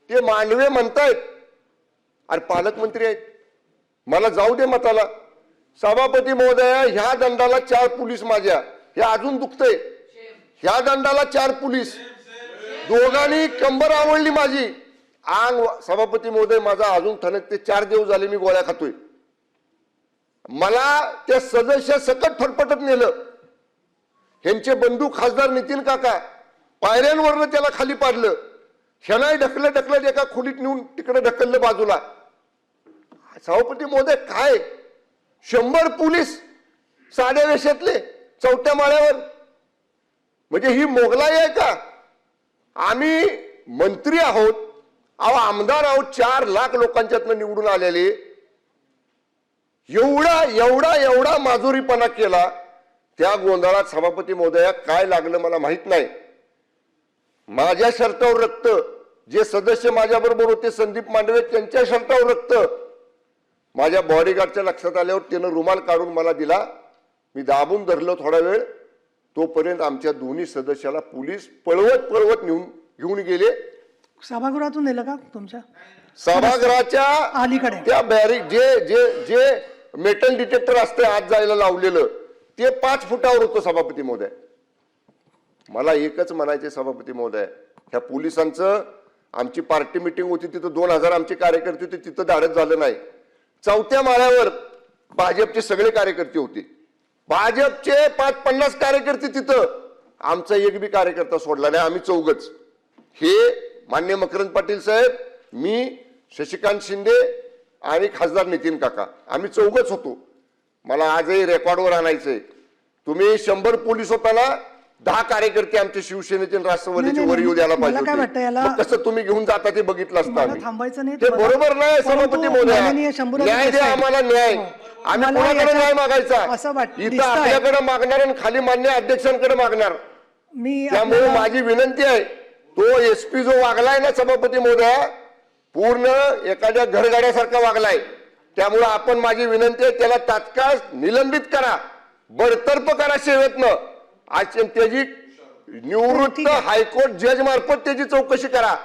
ते मांडवे म्हणतायत, अरे पालकमंत्री आहेत, मला जाऊ दे मताला. सभापती महोदया, ह्या दंडाला 4 पोलीस माझ्या, हे अजून दुखतंय. ह्या दंडाला 4 पोलीस, दोघांनी कंबर आवडली माझी. अंग सभापती महोदय माझा अजून ठणकते. 4 दिवस झाले मी गोळ्या खातोय. मला त्या सदस्य सकट फटफटत नेलं. ह्यांचे बंधू खासदार नितीन काका पायऱ्यांवरनं त्याला खाली पाडलं. ह्यानाही ढकलत एका खोलीत नेऊन तिकडे ढकललं बाजूला. सभापती महोदय, काय 100 पोलीस साध्या वेशातले 4थ्या माळ्यावर, म्हणजे ही मोगलाई आहे का? आम्ही मंत्री आहोत, आमदार आहोत, 4 लाख लोकांच्यातनं निवडून आलेले. एवढा माजुरीपणा केला. त्या गोंधळात सभापती महोदया काय लागलं मला माहित नाही. माझ्या शर्टावर रक्त, जे सदस्य माझ्या बरोबर होते संदीप मांडवे त्यांच्या शर्टावर रक्त. माझ्या बॉडीगार्डच्या लक्षात आल्यावर त्यानं रुमाल काढून मला दिला. मी दाबून धरलो थोडा वेळ. तोपर्यंत आमच्या दोन्ही सदस्याला पोलीस पळवत घेऊन गेले. सभागृहातून नेलं का तुमच्या? सभागृहाच्या अलीकडे त्या बॅरिक जे मेटल डिटेक्टर असते आत जायला लावलेलं, ते 5 फुटावर होतं सभापती महोदय. मला एकच म्हणायचे सभापती महोदय, ह्या पोलिसांचं, आमची पार्टी मिटिंग होती तिथं 2000 आमचे कार्यकर्ते होते, तिथं धाडस झालं नाही. 4थ्या माळ्यावर भाजपचे सगळे कार्यकर्ते होते. भाजपचे 50 कार्यकर्ते तिथं, आमचा एक बी कार्यकर्ता सोडला नाही. आम्ही 4घच, हे मान्य मकरंद पाटील साहेब, मी, शशिकांत शिंदे आणि खासदार नितीन काका, आम्ही 4घच होतो. मला आजही रेकॉर्डवर आणायचंय. तुम्ही 100 पोलीस होताना 10 कार्यकर्ते आमचे शिवसेनेचे राष्ट्रवादीचे वर येऊ द्यायला पाहिजे होते. कसं तुम्ही घेऊन जाता ते बघितलं असतं आम्ही. थांबायचं नाही ते बरोबर नाही सभापती महोदय. न्याय द्या आम्हाला, न्याय. आम्ही कोणाकडे न्याय मागायचा? इथं आपल्याकडे मागणार आणि खाली मान्य अध्यक्षांकडे मागणार. त्यामुळे माझी विनंती आहे, तो एसपी जो वागलाय ना सभापती महोदय, पूर्ण एखाद्या घरगाड्यासारखा वागलाय. त्यामुळे आपण, माझी विनंती आहे, त्याला तात्काळ निलंबित करा, बडतर्फ करा सेवेतनं. आज त्याची निवृत्त हायकोर्ट जज मार्फत त्याची चौकशी करा.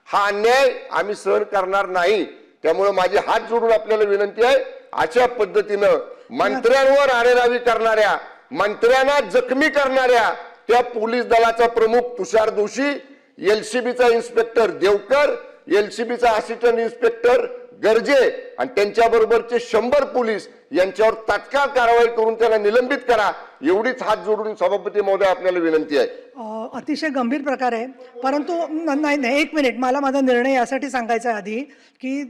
हा अन्याय आम्ही सहन करणार नाही. त्यामुळे माझे हात जोडून आपल्याला विनंती आहे, अशा पद्धतीनं मंत्र्यांवर आरेरावी करणाऱ्या, मंत्र्यांना जखमी करणाऱ्या त्या पोलीस दलाचा प्रमुख तुषार दोशी, एलसीबीचा इन्स्पेक्टर देवकर, एलसीबीचा असिस्टंट इन्स्पेक्टर गर्जे आणि त्यांच्या बरोबरचे 100 पोलीस यांच्यावर तात्काळ कारवाई करून त्याला निलंबित करा. एवढीच हात जोडून सभापती महोदय आपल्याला विनंती आहे. अतिशय गंभीर प्रकार आहे. परंतु नाही, 1 मिनिट, मला माझा निर्णय यासाठी सांगायचा आहे आधी, की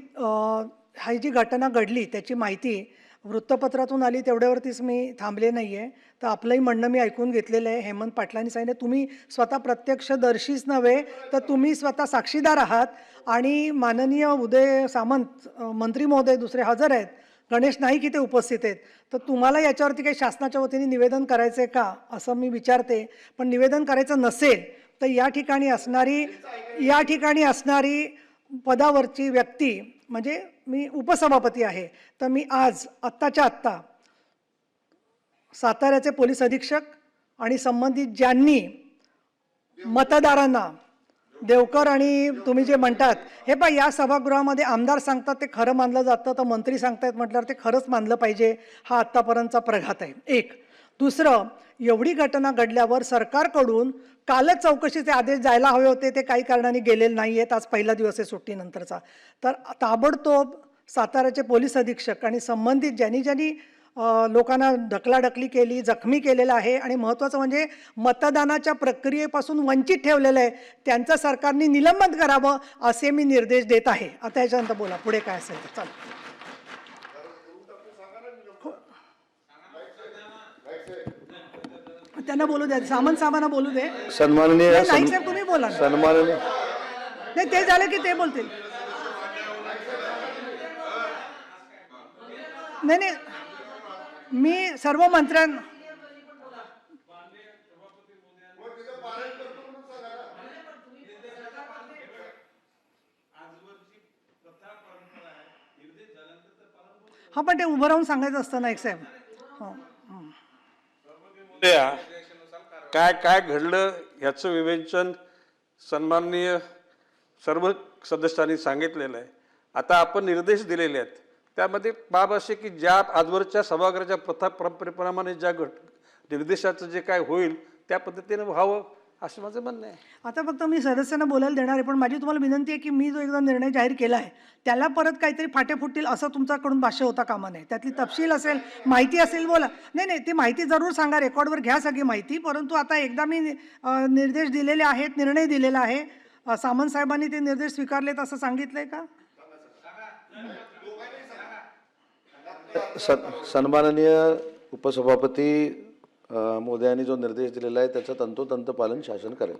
ही जी घटना घडली त्याची माहिती वृत्तपत्रातून आली, तेवढ्यावरतीच मी थांबले नाहीये. तर आपलंही म्हणणं मी ऐकून घेतलेलं आहे. हेमंत पाटलांनी सांगितलं, तुम्ही स्वतः प्रत्यक्षदर्शीच नव्हे तर तुम्ही स्वतः साक्षीदार आहात. आणि माननीय उदय सामंत मंत्री महोदय दुसरे हजर आहेत, गणेश नाईक इथे उपस्थित आहेत. तर तुम्हाला याच्यावरती काही शासनाच्या वतीने निवेदन करायचं आहे का असं मी विचारते. पण निवेदन करायचं नसेल तर या ठिकाणी असणारी पदावरची व्यक्ती, म्हणजे मी उपसभापती आहे, तर मी आज आत्ताच्या आत्ता साताऱ्याचे पोलीस अधीक्षक आणि संबंधित ज्यांनी मतदारांना, देवकर आणि तुम्ही जे म्हणतात, हे पहा, या सभागृहामध्ये आमदार सांगतात ते खरं मानलं जातं, तर मंत्री सांगतायत म्हटल्यावर ते खरंच मानलं पाहिजे. हा आत्तापर्यंतचा प्रघात आहे. 1. दुसरं, एवढी घटना घडल्यावर सरकारकडून कालच चौकशीचे आदेश जायला हवे होते, ते काही कारणाने गेलेले नाही आहेत. आज पहिला दिवस आहे सुट्टीनंतरचा. तर ताबडतोब साताऱ्याचे पोलीस अधीक्षक आणि संबंधित ज्यांनी लोकांना ढकलाढकली केली, जखमी केलेलं आहे आणि महत्त्वाचं म्हणजे मतदानाच्या प्रक्रियेपासून वंचित ठेवलेलं आहे, त्यांचं सरकारने निलंबन करावं असे मी निर्देश देत आहे. आता याच्यानंतर बोला पुढे काय असेल तर. चालेल, त्यांना बोलू द्या, साहेबांना बोलू दे. सन्माननीय नाईक साहेब तुम्ही बोला. सन्माननीय नाही, ते झालं की ते बोलतील. नाही, मी सर्व मंत्र्यांना हा, पण ते उभं राहून सांगायचं असतं नाईक साहेब. काय घडलं ह्याचं विवेचन सन्माननीय सर्व सदस्यांनी सांगितलेलं आहे. आता आपण निर्देश दिलेले आहेत, त्यामध्ये बाब असे की ज्या आजवरच्या सभागृहाच्या प्रथा परंपरेप्रमाणे ज्या निर्देशाचं जे काय होईल त्या पद्धतीने व्हावं असं माझं म्हणणं आहे. आता फक्त मी सदस्यांना बोलायला देणार आहे, पण माझी तुम्हाला विनंती आहे की मी जो एकदा निर्णय जाहीर केला आहे त्याला परत काहीतरी फाटे फुटतील असं तुमच्याकडून भाष्य होता कामा नये. त्यातली तपशील असेल, माहिती असेल, बोला. नाही, ती माहिती जरूर सांगा, रेकॉर्डवर घ्या सगळी माहिती. परंतु आता एकदा मी निर्देश दिलेले आहेत, निर्णय दिलेला आहे. सामंत साहेबांनी ते निर्देश स्वीकारलेत असं सांगितलंय का? सन्माननीय उपसभापती महोदयांनी जो निर्देश दिलेला आहे त्याचं तंतोतंत पालन शासन करेल.